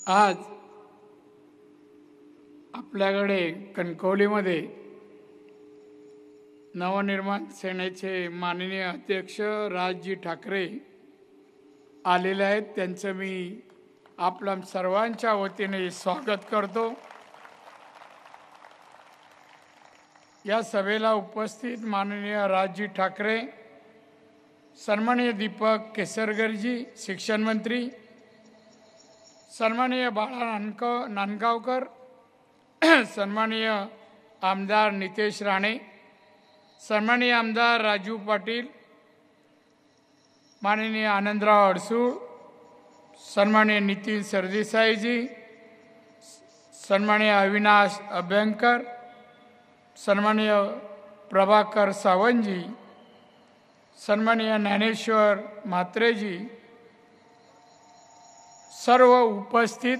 आज आपल्याकडे कणकवलीमध्ये नवनिर्माण सेनेचे माननीय अध्यक्ष राजजी ठाकरे आलेले आहेत। त्यांचं मी आपल्या सर्वांच्या वतीने स्वागत करतो। या सभेला उपस्थित माननीय राजजी ठाकरे, सन्माननीय दीपक केसरकरजी शिक्षण मंत्री, सन्माननीय बाळा नांदगावकर, सन्माननीय आमदार नितेश राणे, सन्माननीय आमदार राजू पाटील, माननीय आनंदराव अडसूळ, सन्माननीय नितीन सरदेसाईजी, सन्माननीय अविनाश अभ्यंकर, सन्माननीय प्रभाकर सावंतजी, सन्माननीय ज्ञानेश्वर म्हात्रेजी, सर्व उपस्थित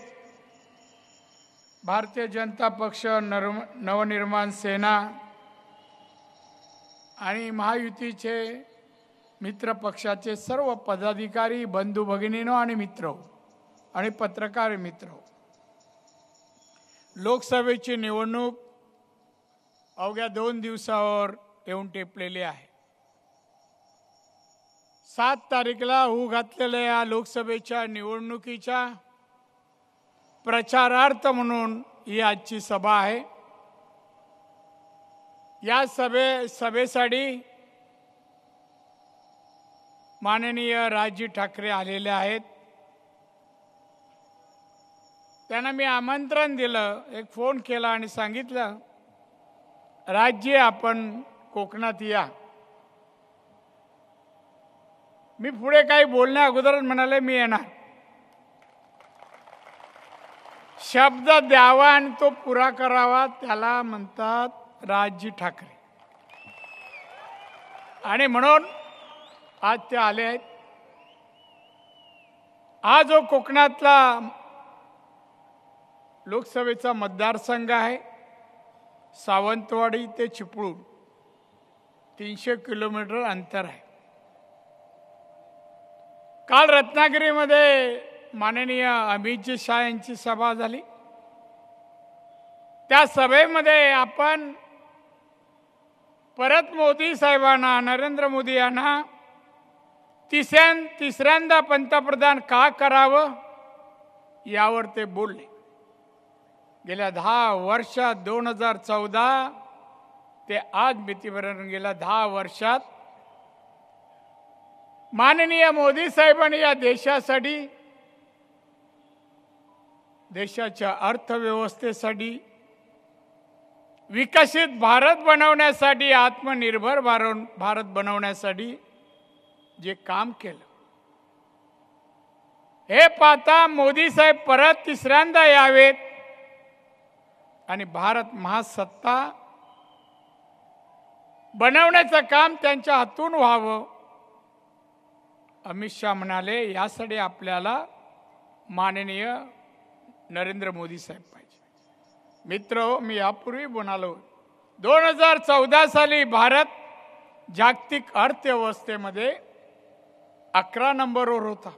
भारतीय जनता पक्ष, नवनिर्माण सेना आणि महायुतीचे मित्र पक्षाचे सर्व पदाधिकारी, बंधू भगिनींनो आणि मित्र आणि पत्रकार मित्र, लोकसभेची निवडणूक अवघ्या 2 दिवसावर येऊन टेपलेली आहे। 7 तारीखला होऊ घातलेल्या या लोकसभेच्या निवडणुकीच्या प्रचारार्थ म्हणून ही आजची सभा आहे। या सभेसाठी माननीय राजजी ठाकरे आलेले आहेत। त्यांना मी आमंत्रण दिलं, एक फोन केला आणि सांगितलं, राजजी आपण कोकणात या। मी पुढे काही बोलण्या अगोदरच म्हणाले मी येणार। शब्द द्यावा आणि तो पुरा करावा, त्याला म्हणतात राजजी ठाकरे। आणि म्हणून आज ते आले आहेत। हा जो कोकणातला लोकसभेचा मतदारसंघ आहे, सावंतवाडी ते चिपळूण 300 किलोमीटर अंतर आहे। काल रत्नागिरीमध्ये माननीय अमितजी शाह यांची सभा झाली। त्या सभेमध्ये आपण परत मोदी साहेबांना, नरेंद्र मोदी यांना तिसऱ्यांदा पंतप्रधान का करावं यावर ते बोलले। गेल्या 10 वर्षात 2014 ते आज मितीपर्यंत गेल्या 10 वर्षात माननीय मोदी साहेबांनी या देशासाठी, देशाच्या अर्थव्यवस्थेसाठी, विकसित भारत बनवण्यासाठी, आत्मनिर्भर भारत बनवण्यासाठी जे काम केलं, हे पाहता मोदी साहेब परत तिसऱ्यांदा यावेत आणि भारत महासत्ता बनवण्याचं काम त्यांच्या हातून व्हावं। अमित शाह म्हणाले, यासाठी आपल्याला माननीय नरेंद्र मोदी साहेब पाहिजे। मित्र, मी यापूर्वी म्हणालो, 2014 साली भारत जागतिक अर्थव्यवस्थेमध्ये 11 नंबरवर होता।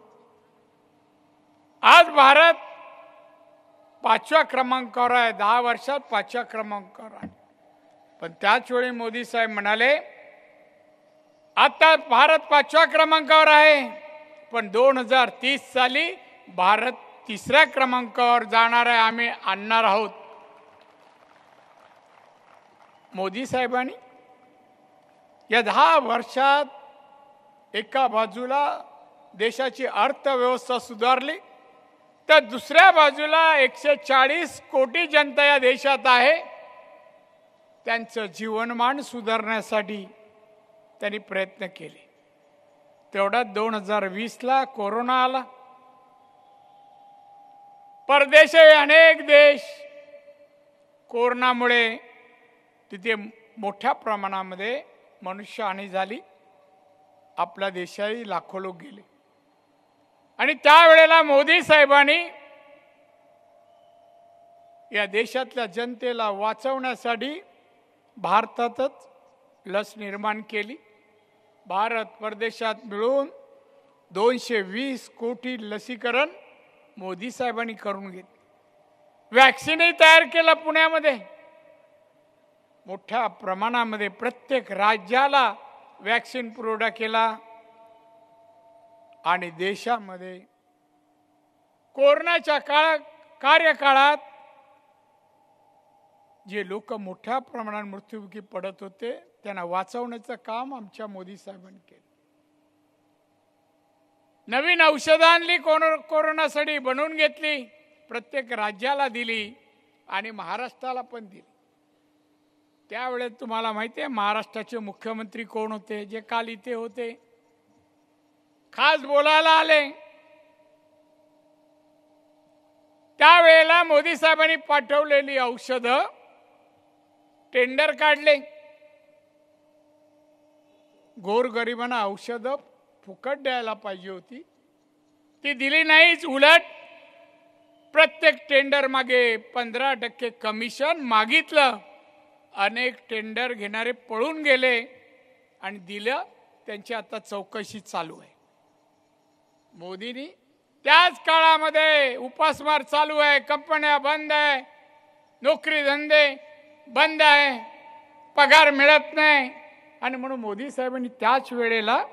आज भारत 5व्या क्रमांकावर आहे, 10 वर्षात 5व्या क्रमांकावर आहे। पण त्याच वेळी मोदी साहेब म्हणाले, आता भारत 5व्या क्रमांकावर आहे, पण 2030 साली भारत 3ऱ्या क्रमांकावर जाणार आहे, आम्ही आणणार आहोत। मोदी साहेबांनी या 10 वर्षात एका बाजूला देशाची अर्थव्यवस्था सुधारली, तर दुसऱ्या बाजूला 140 कोटी जनता या देशात आहे, त्यांचं जीवनमान सुधारण्यासाठी त्यांनी प्रयत्न केले। तेवढ्यात 2020ला कोरोना आला। परदेशी अनेक देश कोरोनामुळे तिथे मोठ्या प्रमाणामध्ये मनुष्यहानी झाली, आपल्या देशाही लाखो लोक गेले। आणि त्यावेळेला मोदी साहेबांनी या देशातल्या जनतेला वाचवण्यासाठी भारतातच लस निर्माण केली। भारत परदेशात मिळून 220 कोटी लसीकरण मोदी साहेबांनी करून घेतली। वॅक्सिनही तयार केला पुण्यामध्ये मोठ्या प्रमाणामध्ये, प्रत्येक राज्याला वॅक्सिन पुरवठा केला आणि देशामध्ये कोरोनाच्या कार्यकाळात जे लोक मोठ्या प्रमाणात मृत्युमुखी पडत होते त्यांना वाचवण्याचं काम आमच्या मोदी साहेबांनी केलं। नवीन औषधं आणली, कोरोनासाठी बनवून घेतली, प्रत्येक राज्याला दिली आणि महाराष्ट्राला पण दिली। त्यावेळेस तुम्हाला माहिती आहे महाराष्ट्राचे मुख्यमंत्री कोण होते, जे काल इथे होते, खास बोलायला आले। त्यावेळेला मोदी साहेबांनी पाठवलेली औषधं टेंडर काढले, गोरगरिबांना औषधं फुकट द्यायला पाहिजे होती, ती दिली नाहीच। उलट प्रत्येक टेंडर मागे 15% कमिशन मागितलं। अनेक टेंडर घेणारे पळून गेले आणि दिलं, त्यांची आता चौकशी चालू आहे। मोदींनी त्याच काळामध्ये उपासमार चालू आहे, कंपन्या बंद आहे, नोकरी धंदे बंद आहे, पगार मिळत नाही, आणि म्हणून मोदी साहेबांनी त्याच वेळेला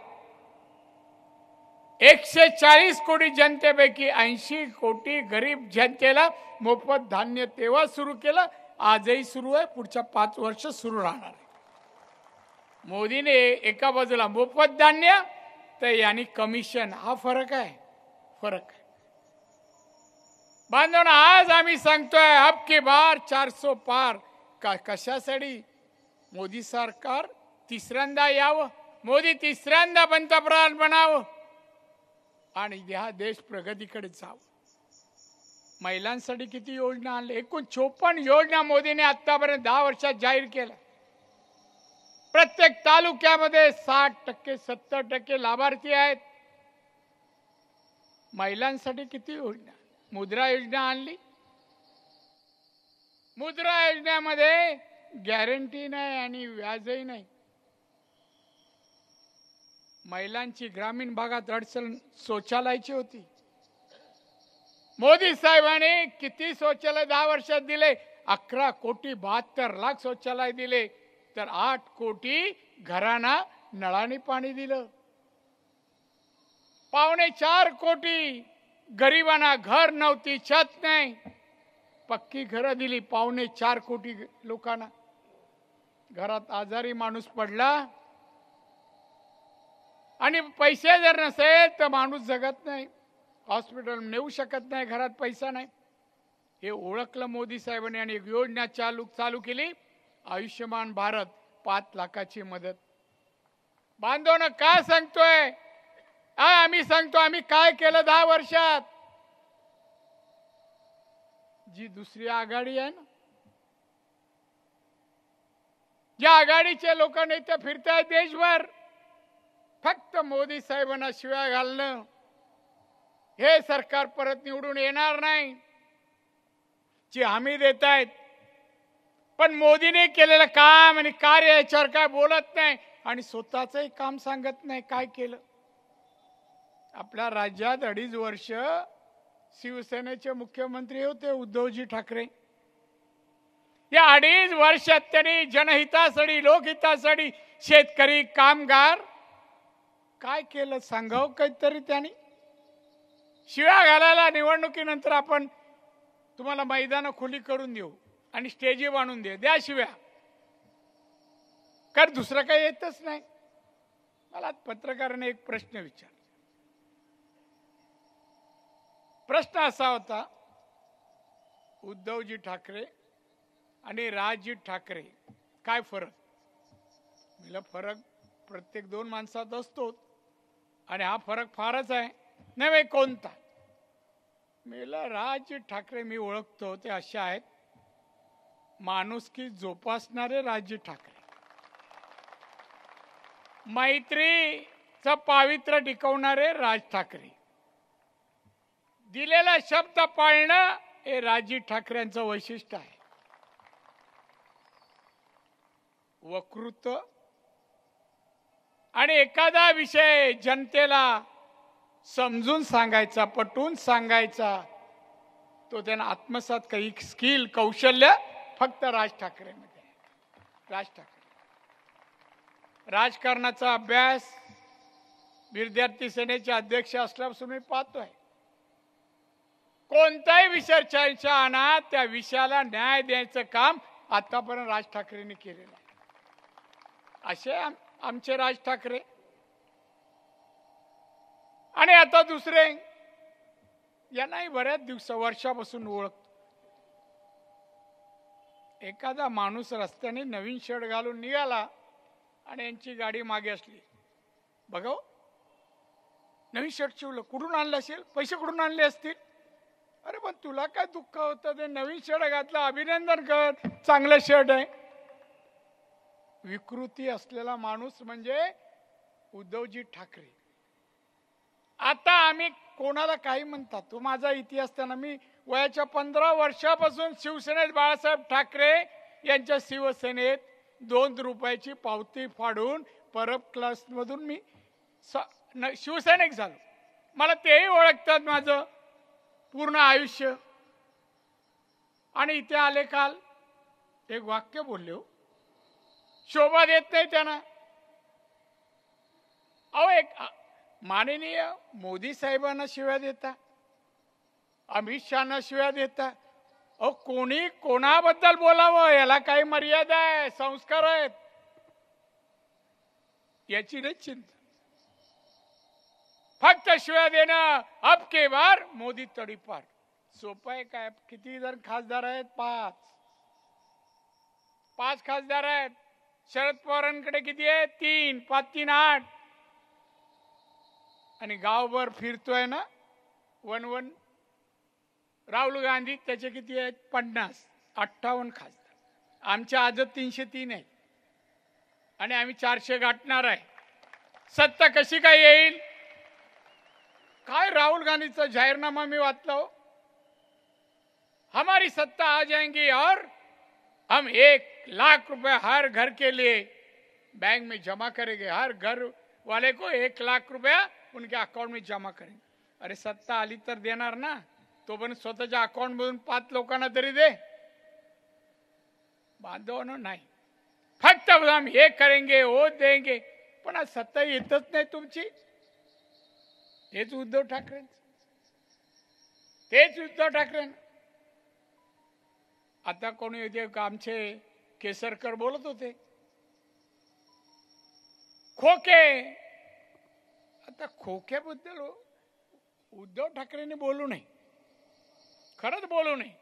140 कोटी जनतेपैकी 80 कोटी गरीब जनतेला मोफत धान्य तेव्हा सुरू केलं, आजही सुरू आहे, पुढच्या 5 वर्ष सुरू राहणार आहे। मोदीने एका बाजूला मोफत धान्य तर यांनी कमिशन, हा फरक आहे, फरक आहे। बांधवनो, आज आम्ही सांगतोय अब की बार 400 पार कशासाठी? मोदी सरकार तिसऱ्यांदा यावं, मोदी तिसऱ्यांदा पंतप्रधान बनावं आणि हा देश प्रगतीकडे जावं। महिलांसाठी किती योजना आणल्या, एकूण 54 योजना मोदीने आतापर्यंत 10 वर्षात जाहीर केल्या। प्रत्येक तालुक्यामध्ये 60% 70% लाभार्थी आहेत। महिलांसाठी किती योजना, मुद्रा योजना आणली। मुद्रा योजनेमध्ये गॅरंटी नाही आणि व्याजही नाही। महिलांची ग्रामीण भागात अडचण शौचालयाची होती, मोदी साहेबांनी किती शौचालय 10 वर्षात दिले? 11 कोटी 72 लाख शौचालय दिले, तर 8 कोटी घरांना नळाने पाणी दिलं। 4.25 कोटी गरिबांना घर नव्हती, छत नाही, पक्की घरं दिली 4.25 कोटी लोकांना। घरात आजारी माणूस पडला आणि पैसे जर नसेल तर माणूस जगत नाही, हॉस्पिटल नेऊ शकत नाही, घरात पैसा नाही। हे ओळखलं मोदी साहेबांनी आणि एक योजना चालू केली, आयुष्यमान भारत, 5 लाखाची मदत। बांधवनं काय सांगतोय? आम्ही सांगतो आम्ही काय केलं 10 वर्षात। जी दुसरी आघाडी आहे ना, या आघाडीचे लोक नेते फिरतायत देशभर, फक्त मोदी साहेबांना शिव्या घालणं, हे सरकार परत निवडून येणार नाही ची हमी देत आहेत, पण मोदीने केलेलं काम आणि कार्य याच्यावर काय बोलत नाही आणि स्वतःचंही काम सांगत नाही। काय केलं? आपल्या राज्यात 2.5 वर्ष शिवसेनेचे मुख्यमंत्री होते उद्धवजी ठाकरे। या 2.5 वर्षात त्यांनी जनहितासाठी, लोकहितासाठी, शेतकरी, कामगार काय केलं सांगावं काहीतरी त्यांनी। शिव्या घालायला निवडणुकीनंतर आपण तुम्हाला मैदान खुली करून देऊ आणि स्टेजी बांधून द्या शिव्या, कारण दुसरं काही येतच नाही। मला पत्रकाराने एक प्रश्न विचारला, प्रश्न असा होता, उद्धवजी ठाकरे आणि राजजी ठाकरे काय फरक? मला फरक प्रत्येक 2 माणसात असतो आणि हा फरक फारच आहे। नाही कोणता? मला राजजी ठाकरे मी ओळखतो ते असे आहेत, माणुसकी जोपासणारे राजजी ठाकरे, मैत्रीचं पावित्र्य टिकवणारे राज ठाकरे, दिलेला शब्द पाळणं हे राजजी ठाकरेंचं वैशिष्ट्य आहे। वक्तृत्व आणि एखादा विषय जनतेला समजून सांगायचा, पटवून सांगायचा, तो त्यांना आत्मसात काही स्किल कौशल्य फक्त राज ठाकरेंमध्ये आहे. राज ठाकरे राजकारणाचा अभ्यास विद्यार्थी सेनेचे अध्यक्ष असल्यापासून मी पाहतोय. कोणताही विषय चर्चा आणा, त्या विषयाला न्याय द्यायचं काम आतापर्यंत राज ठाकरेंनी केलेलं आहे. असे आमचे राज ठाकरे. आणि आता दुसरे, यांनाही बऱ्याच वर्षापासून ओळखतो. एखादा माणूस रस्त्याने नवीन शर्ट घालून निघाला आणि यांची गाडी मागे असली, बघा नवीन शर्ट शिवलं, कुठून आणलं असेल, पैसे कुठून आणले असतील. अरे पण तुला काय दुःख होतं, ते नवीन शर्ट घातलं, अभिनंदन कर, चांगलं शर्ट आहे. विकृती असलेला माणूस म्हणजे उद्धवजी ठाकरे. आता आम्ही कोणाला काही म्हणतात, तो माझा इतिहास त्यांना, मी वयाच्या 15 वर्षापासून शिवसेनेत बाळासाहेब ठाकरे यांच्या शिवसेनेत 2 रुपयाची पावती फाडून परब क्लासमधून मी शिवसैनिक झालो. मला तेही ओळखतात माझं पूर्ण आयुष्य. आणि इथे आले काल एक वाक्य बोलले, हो शोभा देत नाही त्यांना. अहो एक माननीय मोदी साहेबांना शिव्या देता, अमित शहाना शिव्या देता. अहो कोणी कोणाबद्दल बोलावं, याला काही मर्यादा आहे, संस्कार आहेत, याची नाही चिंता. फक्त शिव्या देणं, अब के बार मोदी तडीपार. सोपं आहे काय? किती जण खासदार आहेत? 5 खासदार आहेत. शरद पवारांकडे किती आहेत? 3. 5 3 8. आणि गावभर फिरतोय ना 1 राहुल गांधी, त्याचे किती आहेत? 50. 58 खासदार. आमच्या आज 303 आहेत आणि आम्ही 400 गाठणार आहे. सत्ता कशी काय येईल? काय राहुल गांधीचा जाहीरनामा मी वाचला, हो हमारी सत्ता आ जाएंगी और हम 1 लाख रुपए हर घर के लिए बैंक में जमा करेंगे. हर घर वाले को 1 लाख रुपया उनके अकाउंट में जमा करेंगे. अरे सत्ता आली तर देणार ना, तो पण स्वतःच्या अकाउंट मधून 5 लोकांना तरी दे. बांधवानं नाही, फक्त हम हे करेंगे वो देंगे. पण आज सत्ता येतच नाही तुमची. तेच उद्धव ठाकरे, आता कोणी होते आमचे केसरकर बोलत होते खोके. आता खोक्याबद्दल उद्धव ठाकरेंनी बोलू नये, खरंच बोलू नये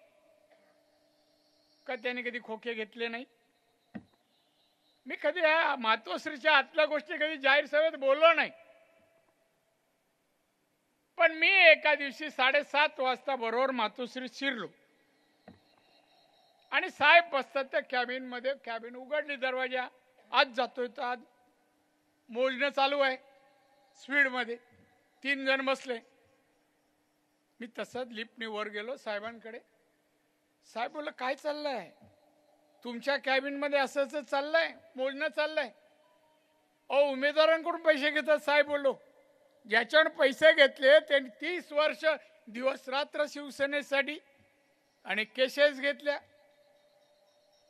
का त्याने कधी खोके घेतले नाही. मी कधी मातोश्रीच्या आतल्या गोष्टी कधी जाहीर सभेत बोललो नाही. पण मी एका दिवशी 7:30 वाजता बरोबर मातोश्रीत शिरलो आणि साहेब बसतात त्या कॅबिन मध्ये. कॅबिन उघडली, दरवाजा, आज जातोय तर आज मोजणं चालू आहे स्पीड मध्ये. 3 जण बसले. मी तसंच लिफ्टने वर गेलो साहेबांकडे. साहेब बोलले काय चाललंय तुमच्या कॅबिन मध्ये? असं चाललंय, मोजणं चाललंय. अहो उमेदवारांकडून पैसे घेतात साहेब. बोललो ज्याच्याकडून पैसे घेतले त्यांनी 30 वर्ष दिवस रात्र शिवसेनेसाठी आणि केसेस घेतल्या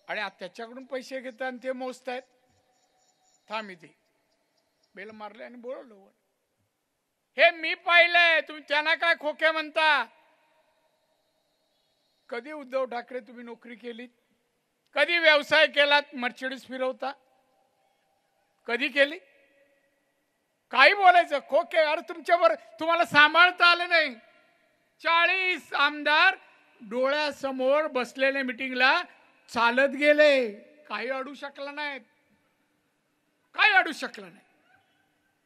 आणि त्याच्याकडून पैसे घेतात आणि ते मोजतायत. थांब इथे बेल मारले आणि बोलवलं. हे मी पाहिलंय, तुम्ही त्यांना काय खोके म्हणता? कधी उद्धव ठाकरे तुम्ही नोकरी केलीत? कधी व्यवसाय केलात? मर्सिडीज फिरवता कधी केली? काही बोलायचं खोके. अरे तुमच्यावर तुम्हाला सांभाळता आलं नाही. 40 आमदार डोळ्यासमोर बसलेले मिटिंगला चालत गेले, काही अडू शकला नाहीत, काही अडू शकलं नाही.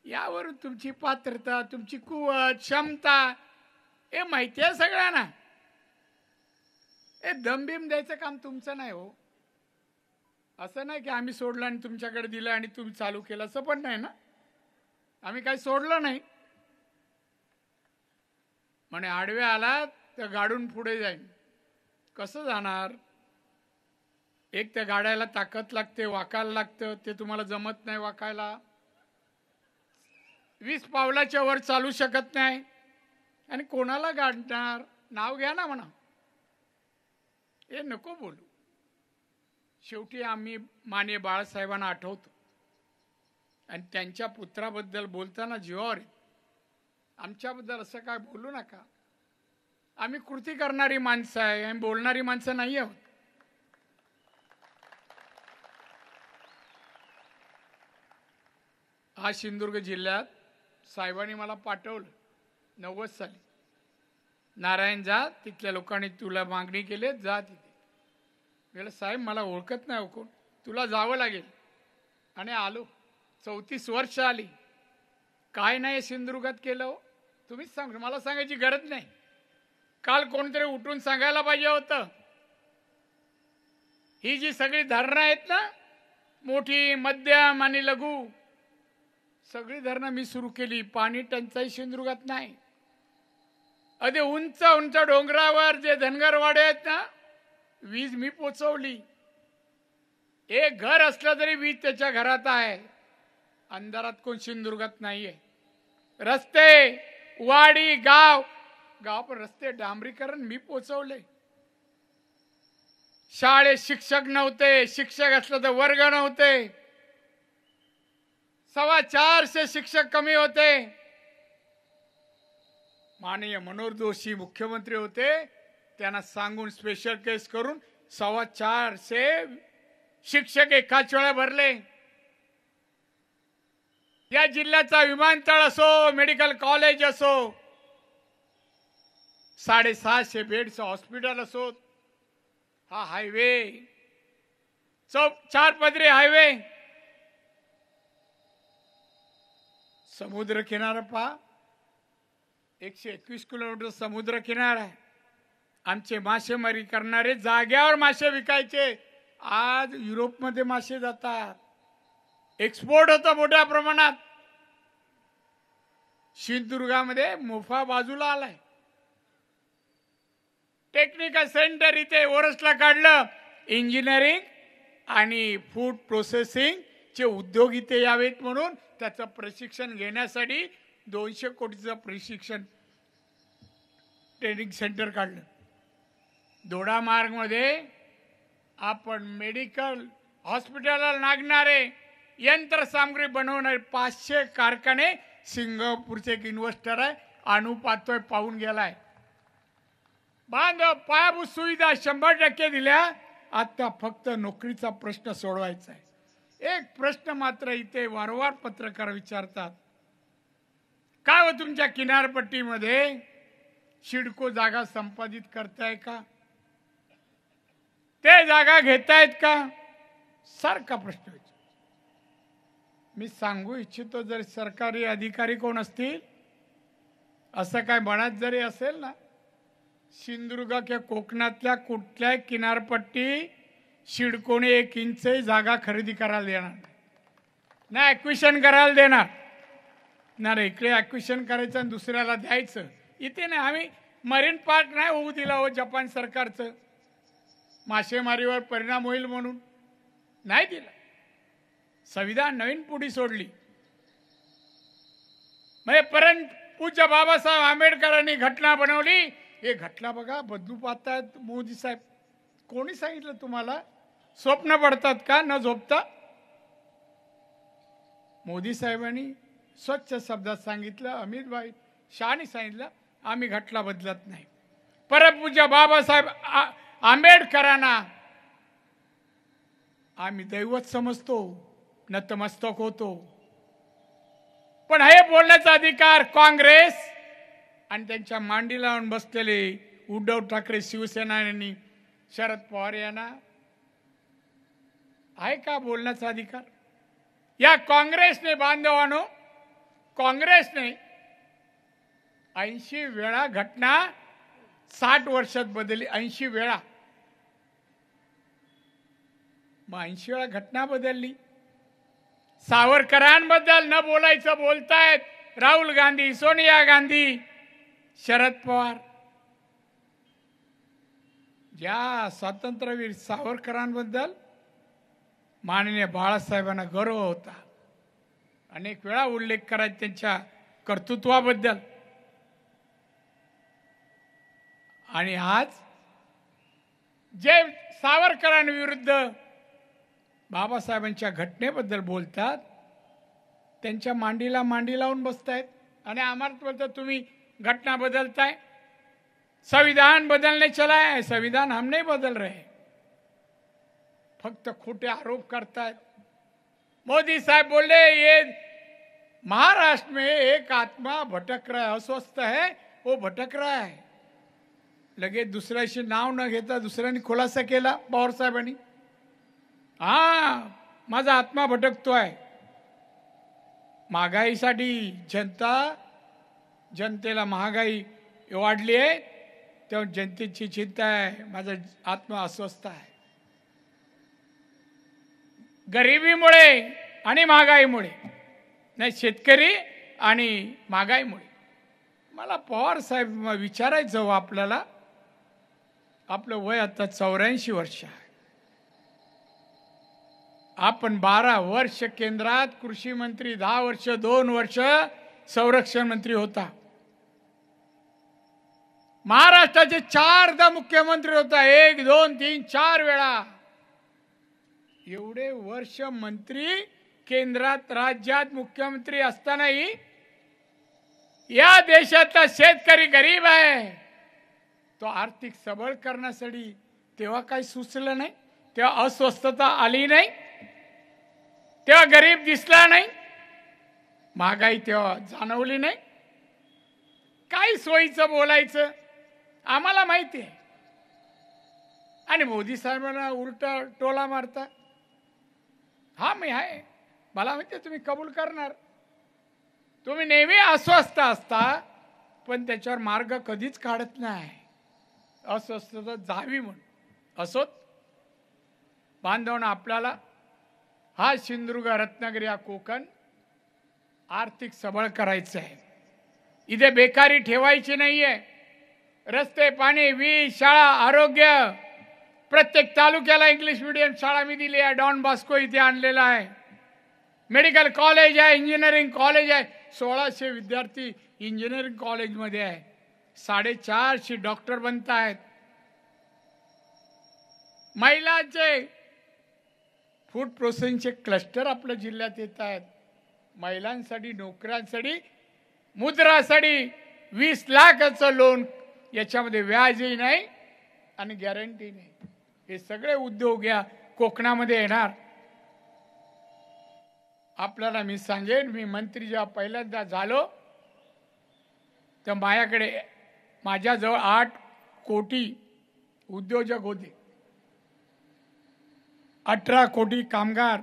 यावरून तुमची पात्रता, तुमची कुवत, क्षमता हे माहिती आहे सगळ्यांना. हे दमबिम द्यायचं काम तुमचं नाही हो. असं नाही की आम्ही सोडलं आणि तुमच्याकडे दिलं आणि तुम्ही चालू केलं, असं पण नाही ना. आम्ही काही सोडलं नाही. म्हणे आडवे आला तर गाडून पुढे जाईन. कसं जाणार? एक त्या गाड्याला ताकद लागते, वाकायला लागतं, ते तुम्हाला जमत नाही वाकायला. 20 पावलाच्या वर चालू शकत नाही आणि कोणाला गाडणार? नाव घ्या ना म्हणा, हे नको बोलू. शेवटी आम्ही माननीय बाळासाहेबांना आठवतो आणि त्यांच्या पुत्राबद्दल बोलताना जीवावर येतं. आमच्याबद्दल असं काय बोलू नका. आम्ही कृती करणारी माणसं आहे, आम्ही बोलणारी माणसं नाही आहोत. आज सिंधुदुर्ग जिल्ह्यात साहेबांनी मला पाठवलं 90 साली. नारायण जा, तिथल्या लोकांनी तुला मागणी केली, जा तिथे. गेलं साहेब मला ओळखत नाही कोण, तुला जावं लागेल. आणि आलो. 34 वर्ष आली. काय नाही सिंधुदुर्गात केलं हो, तुम्हीच सांगा. मला सांगायची गरज नाही. काल कोणतरी उठून सांगायला पाहिजे होतं. ही जी सगळी धरणं आहेत ना, मोठी, मध्यम आणि लघु, सगळी धरणं मी सुरू केली. पाणी टंचाई सिंधुदुर्गात नाही. अगदी उंच उंच डोंगरावर जे धनगरवाडे आहेत ना, वीज मी पोचवली. एक घर असलं तरी वीज त्याच्या घरात आहे. अंधारात कोण सिंधुदुर्गात नाहीये. रस्ते, वाडी, गाव पण रस्ते डांबरीकरण मी पोचवले. शाळेत शिक्षक नव्हते, शिक्षक असलं तर वर्ग नव्हते. 450 शिक्षक कमी होते. माननीय मनोहर जोशी मुख्यमंत्री होते, त्यांना सांगून स्पेशल केस करून 450 शिक्षक एकाच वेळा भरले. या जिल्ह्याचा विमानतळ असो, मेडिकल कॉलेज असो, 750 बेडचं हॉस्पिटल असो, हा हायवे, 4 पदरी हायवे, समुद्र किनारा पहा, 121 किलोमीटर समुद्र किनारा आहे. आमचे मासेमारी करणारे जाग्यावर मासे विकायचे. आज युरोपमध्ये मासे जातात. एक्सपोर्ट होतं मोठ्या प्रमाणात. सिंधुदुर्गामध्ये मोफा बाजूला आलाय. टेक्निकल सेंटर इथे ओरसला काढलं. इंजिनिअरिंग आणि फूड प्रोसेसिंग चे उद्योग इथे यावेत म्हणून त्याचं प्रशिक्षण घेण्यासाठी 200 कोटीचं प्रशिक्षण ट्रेनिंग सेंटर काढलं. दोडामार्गमध्ये आपण मेडिकल हॉस्पिटलला लागणारे यंत्रसामग्री बनवणारे 500 कारखाने, सिंगापूरचे एक इन्व्हेस्टर आहे, पाहतोय, पाहून गेलाय. बांधव पायाभूत सुविधा 100% दिल्या. आता फक्त नोकरीचा प्रश्न सोडवायचा आहे. एक प्रश्न मात्र इथे वारंवार पत्रकार विचारतात, काय हो तुमच्या किनारपट्टीमध्ये सिडको जागा संपादित करताय का, ते जागा घेतायत का, सारखा प्रश्न विचार. मी सांगू इच्छितो, जर सरकारी अधिकारी कोण असतील, असं काय मनात जरी असेल ना, सिंधुदुर्ग किंवा कोकणातल्या कुठल्याही किनारपट्टी सिडकोने 1 इंच जागा खरेदी करायला देणार नाही, ॲक्विशन करायला देणार नाही. इकडे ॲक्विशन करायचं आणि दुसऱ्याला द्यायचं. इथे नाही. आम्ही मरीन पार्क नाही होऊ दिला हो, जपान सरकारचं, मासेमारीवर परिणाम होईल म्हणून नाही दिला. संविधान नवीन पुढी सोडली. म्हणजे पूज्य बाबासाहेब आंबेडकरांनी घटना बनवली. हे घटना बघा बदलू पाहतायत मोदी साहेब. कोणी सांगितलं तुम्हाला? स्वप्न पडतात का न झोपता? मोदी साहेबांनी स्वच्छ शब्दात सांगितलं, अमित भाई शहानी सांगितलं, आम्ही घटना बदलत नाही. परमपूज्य बाबासाहेब आंबेडकरांना आम्ही दैवत समजतो, नतमस्तक होतो. पण हे बोलण्याचा अधिकार काँग्रेस आणि त्यांच्या मांडी लावून बसलेले उद्धव ठाकरे शिवसेना यांनी, शरद पवार यांना आहे का बोलण्याचा अधिकार? या काँग्रेसने, बांधवांनो, काँग्रेसने 80 वेळा घटना 60 वर्षात बदलली. 80 वेळा. मग 80 वेळा घटना बदलली. सावरकरांबद्दल न बोलायचं बोलतायत राहुल गांधी, सोनिया गांधी, शरद पवार. ज्या स्वातंत्र्यवीर सावरकरांबद्दल माननीय बाळासाहेबांना गर्व होता, अनेक वेळा उल्लेख करायचा त्यांच्या कर्तृत्वाबद्दल. आणि आज जे सावरकरांविरुद्ध बाबासाहेबांच्या घटनेबद्दल बोलतात त्यांच्या मांडीला मांडी लावून बसतायत आणि आम्हाला बोलतात तुम्ही घटना बदलताय, संविधान बदलने चला है, संविधान हम नहीं बदल रहे, फक्त खोटे आरोप करतायत। मोदी साहब बोले ये महाराष्ट्र में एक आत्मा भटक रहा है, अस्वस्थ है, वो भटक रहा है। लगे दुसऱ्याशी नाव न घेता दुसऱ्यांनी खुलासा केला पवार साहेबांनी, हा माझा आत्मा भटकतोय। महागाईसाठी जनतेला महागाई वाढली आहे तेव्हा जनतेची चिंता आहे, माझा आत्मा अस्वस्थ आहे। गरिबीमुळे आणि महागाईमुळे नाही, शेतकरी आणि महागाईमुळे। मला पवार साहेब विचारायचं आपल्याला, आपलं वय आता 84 वर्ष आहे, आपण 12 वर्ष केंद्रात कृषी मंत्री, 10 वर्ष 2 वर्ष संरक्षण मंत्री होता, महाराष्ट्राचे 4दा मुख्यमंत्री होता, 1 2 3 4 वेळा। एवढे वर्ष मंत्री केंद्रात राज्यात मुख्यमंत्री असतानाही या देशातला शेतकरी गरीब आहे, तो आर्थिक सबळ करण्यासाठी तेव्हा काही सुचलं नाही, तेव्हा अस्वस्थता आली नाही, तेव्हा गरीब दिसला नाही, महागाई तेव्हा जाणवली नाही। काही सोयीचं बोलायचं आम्हाला माहिती आहे आणि मोदी साहेबांना उलटा टोला मारता, हा मी आहे, मला माहिती आहे तुम्ही कबूल करणार, तुम्ही नेहमी अस्वस्थ असता पण त्याच्यावर मार्ग कधीच काढत नाही, अस्वस्थता जावी म्हणून। असोत बांधवना, आपल्याला हा सिंधुदुर्ग, रत्नागिरी, हा कोकण आर्थिक सबळ करायचं आहे, इथे बेकारी ठेवायची नाहीये। रस्ते, पाणी, वीज, शाळा, आरोग्य, प्रत्येक तालुक्याला इंग्लिश मीडियम शाळा मी दिली आहे, डॉन बॉस्को इथे आणलेला आहे, मेडिकल कॉलेज आहे, इंजिनिअरिंग कॉलेज आहे, 1600 विद्यार्थी इंजिनिअरिंग कॉलेजमध्ये आहे, 450 डॉक्टर बनत आहेत। महिलांचे फूड प्रोसेसिंगचे क्लस्टर आपल्या जिल्ह्यात येत आहेत, महिलांसाठी, नोकऱ्यांसाठी, मुद्रासाठी 20 लाखाचं लोन, याच्यामध्ये व्याजही नाही आणि गॅरंटी नाही। हे सगळे उद्योग या कोकणामध्ये येणार। आपल्याला मी सांगेन, मी मंत्री जेव्हा पहिल्यांदा झालो तर माझ्याजवळ 8 कोटी उद्योजक होते, 18 कोटी कामगार,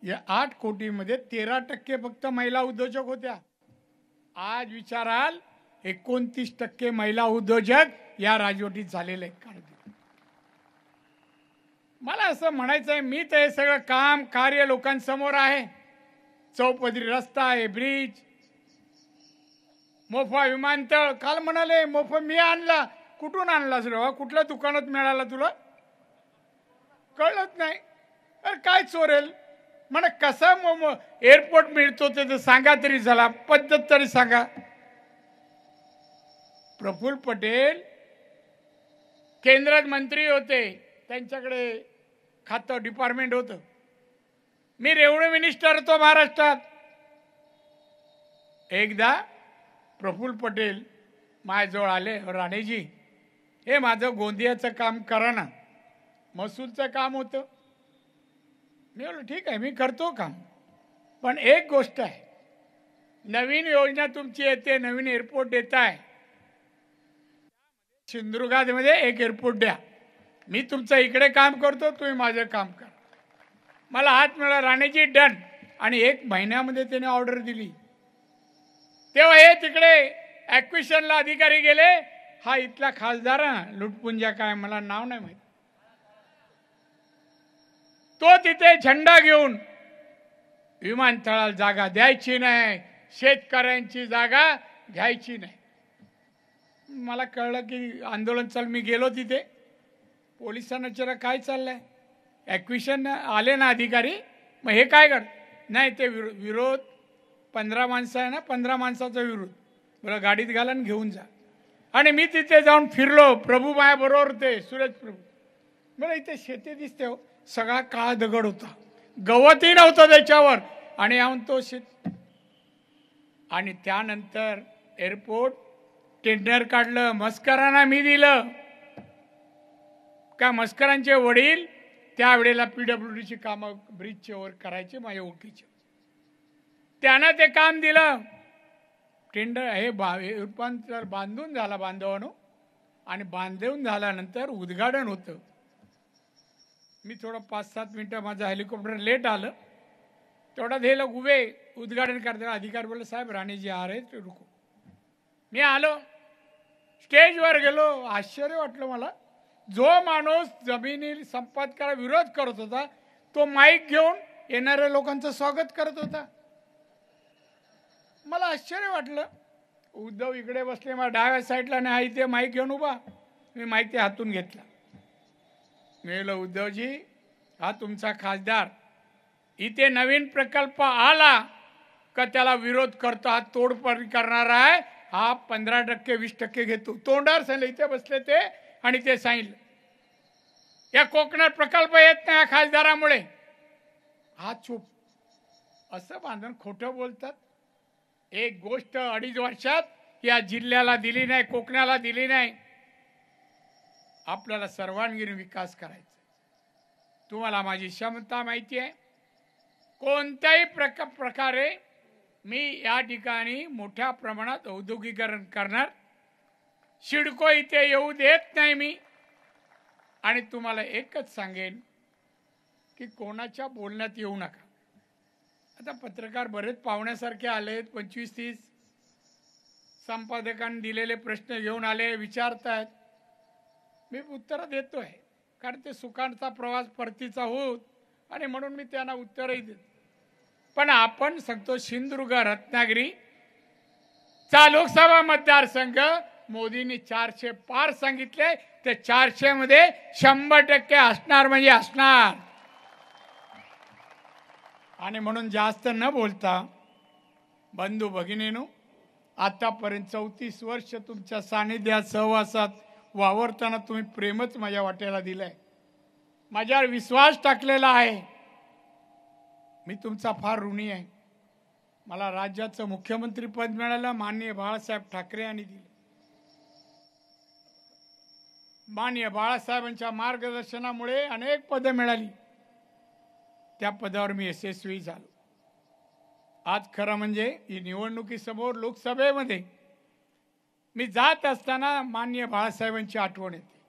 या 8 कोटीमध्ये 13% फक्त महिला उद्योजक होत्या। आज विचाराल 29% महिला उद्योजक या राजवटीत झालेले आहेत। मला असं म्हणायचं आहे, मी तर हे सगळं काम कार्य लोकांसमोर आहे, चौपदरी रस्ता आहे, ब्रिज, मोफा विमानतळ, काल म्हणाले मोफा मी आणला, कुठून आणलास रे, कुठल्या दुकानात मिळाला तुला, कळत नाही, अरे काय चोरेल म्हणा, कसा एअरपोर्ट मिळतो ते तर सांगा तरी, झाला पद्धत तरी सांगा। प्रफुल्ल पटेल केंद्रात मंत्री होते, त्यांच्याकडे खातं डिपार्टमेंट होतं, मी रेव्हेन्यू मिनिस्टर होतो महाराष्ट्रात। एकदा प्रफुल्ल पटेल माझ्याजवळ आले, राणेजी हे माझं गोंदियाचं काम करा ना, महसूलचं काम होतं। मी बोललो ठीक आहे, मी करतो काम, पण एक गोष्ट आहे, नवीन योजना तुमची येते, नवीन एअरपोर्ट देत आहे, सिंधुदुर्गामध्ये एक एअरपोर्ट द्या, मी तुमचं इकडे काम करतो, तुम्ही माझं काम करा। मला हात मिळाला, राणेजी डन, आणि 1 महिन्यामध्ये त्याने ऑर्डर दिली। तेव्हा हे तिकडे ॲक्विशनला अधिकारी गेले, हा इथला खासदार लुटपुंजा काय मला नाव नाही माहिती, तो तिथे झेंडा घेऊन विमानतळाला जागा द्यायची नाही, शेतकऱ्यांची जागा घ्यायची नाही। मला कळलं की आंदोलन चाल, मी गेलो तिथे, पोलिसांना विचारलं काय चाललंय, ॲक्विशन आले ना अधिकारी, मग हे काय कर, नाही ते विरोध 15 माणसं आहे ना, 15 माणसाचा विरोध, मला गाडीत घाला आणि घेऊन जा। आणि मी तिथे जाऊन फिरलो, प्रभू माझ्या बरोबर होते, सुरेश प्रभू, मला इथे शेती दिसते हो, सगळा काळा दगड होता, गवतही नव्हतं त्याच्यावर, आणि आऊन तो शेत. आणि त्यानंतर एअरपोर्ट टेंडर काढलं, मस्करांना मी दिलं. का मस्करांचे वडील त्यावेळेला PWDची कामं ब्रिजचे वर करायचे माझ्या ओळखीचे, त्यानं ते काम दिलं. टेंडर हे रूपांतर बांधून झाला बांधवानो, आणि बांधून झाल्यानंतर उद्घाटन होतं. मी थोडं 5-7 मिनटं माझं हेलिकॉप्टर लेट आलं, तेवढ्यात हे लोक उभे उद्घाटन करताना अधिकारी बोलले, साहेब राणेजी आ रहे ते रुको. मी आलो, स्टेजवर गेलो. आश्चर्य वाटलं मला. जो माणूस जमिनी संपादकाला विरोध करत होता तो माईक घेऊन येणाऱ्या लोकांचं स्वागत करत होता. मला आश्चर्य वाटलं. उद्धव इकडे बसले मला डाव्या साईडला, नाही इथे माईक घेऊन उभा. मी माईक ते हातून घेतला. मी म्हणलं, उद्धवजी हा तुमचा खासदार, इथे नवीन प्रकल्प आला का त्याला विरोध करतो, हा तोडफोड करणार आहे, हा 15% 20% घेतो. तोंडावर सांगितलं, इथे बसले ते, आणि ते सांगितलं या कोकणात प्रकल्प येत नाही खासदारामुळे. हा चूप. असं बांधून खोटं बोलतात. एक गोष्ट 2.5 वर्षात या जिल्ह्याला दिली नाही, कोकणाला दिली नाही. आपल्याला सर्वांगीण विकास करायचा. तुम्हाला माझी क्षमता माहिती आहे. कोणत्याही प्रकारे मी या ठिकाणी मोठ्या प्रमाणात औद्योगिकीकरण करणार. सिडको इथे येऊ देत नाही मी. आणि तुम्हाला एकच सांगेन की कोणाच्या बोलण्यात येऊ नका. आता पत्रकार बरेच पाहुण्यासारखे आलेत, 25-30 संपादकांनी दिलेले प्रश्न घेऊन आले, विचारतायत. मी उत्तर देतोय, कारण ते सुखांचा प्रवास परतीचा होत, आणि म्हणून मी त्यांना उत्तरही देतो. पण आपण सांगतो सिंधुदुर्ग रत्नागिरी चा लोकसभा मतदारसंघ मोदींनी 400 पार सांगितले. ते 400 मध्ये 100% असणार म्हणजे असणार. आणि म्हणून जास्त न बोलता बंधू भगिनीनो, आतापर्यंत 34 वर्ष तुमच्या सानिध्यात सहवासात वावरताना तुम्ही प्रेमच माझ्या वाट्याला दिलंय, माझ्यावर विश्वास टाकलेला आहे. मी तुमचा फार ऋणी आहे. मला राज्याचं मुख्यमंत्री पद मिळालं, माननीय बाळासाहेब ठाकरे यांनी दिले. माननीय बाळासाहेबांच्या मार्गदर्शनामुळे अनेक पदं मिळाली. त्या पदावर मी यशस्वी झालो. आज खरं म्हणजे ही निवडणुकीसमोर लोकसभेमध्ये मी जात असताना माननीय बाळासाहेबांची आठवण येते.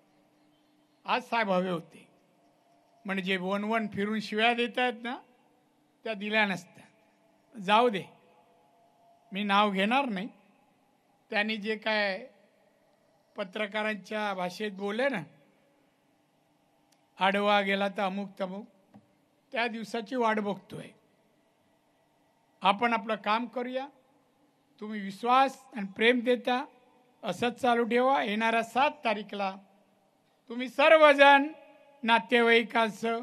आज साहेब हवे होते, म्हणजे वन फिरून शिव्या देत आहेत ना, त्या दिल्या नसत्या. जाऊ दे, मी नाव घेणार नाही. त्यांनी जे काय पत्रकारांच्या भाषेत बोलले ना, आडवा गेला तर अमुक तमुक, त्या दिवसाची वाट बघतोय. आपण आपलं काम करूया. तुम्ही विश्वास आणि प्रेम देता, असंच चालू ठेवा. येणाऱ्या 7 तारीखला तुम्ही सर्वजण नातेवाईकांसह,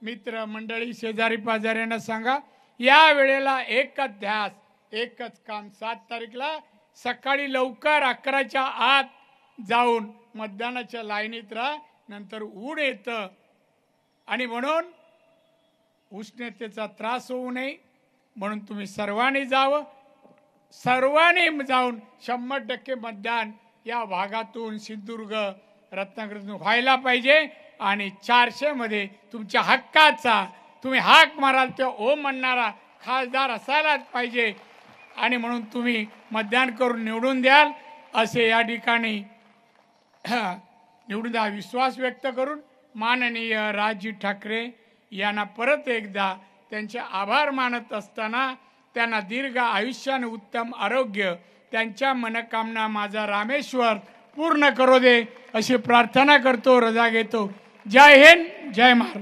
मित्र मंडळी, शेजारी पाजाऱ्यांना सांगा, या वेळेला एकच ध्यास, एकच काम. 7 तारीखला सकाळी लवकर 11च्या आत जाऊन मतदानाच्या लाईनीत राहा. नंतर ऊन येतं, आणि म्हणून उष्णतेचा त्रास होऊ नये म्हणून तुम्ही सर्वांनी जावं. सर्वांनी जाऊन 100% मतदान या भागातून, सिंधुदुर्ग रत्नागिरीतून व्हायला पाहिजे. आणि 400 मध्ये तुमच्या हक्काचा, तुम्ही हाक माराल ते ओ म्हणणारा खासदार असायलाच पाहिजे. आणि म्हणून तुम्ही मतदान करून निवडून द्याल असे या ठिकाणी निवडून द्या विश्वास व्यक्त करून माननीय राजजी ठाकरे यांना परत एकदा त्यांचे आभार मानत असताना, त्यांना दीर्घ आयुष्य आणि उत्तम आरोग्य, त्यांच्या मनोकामना माझा रामेश्वर पूर्ण करू दे अशी प्रार्थना करतो, रजा घेतो. जय हिंद, जय महाराष्ट्र.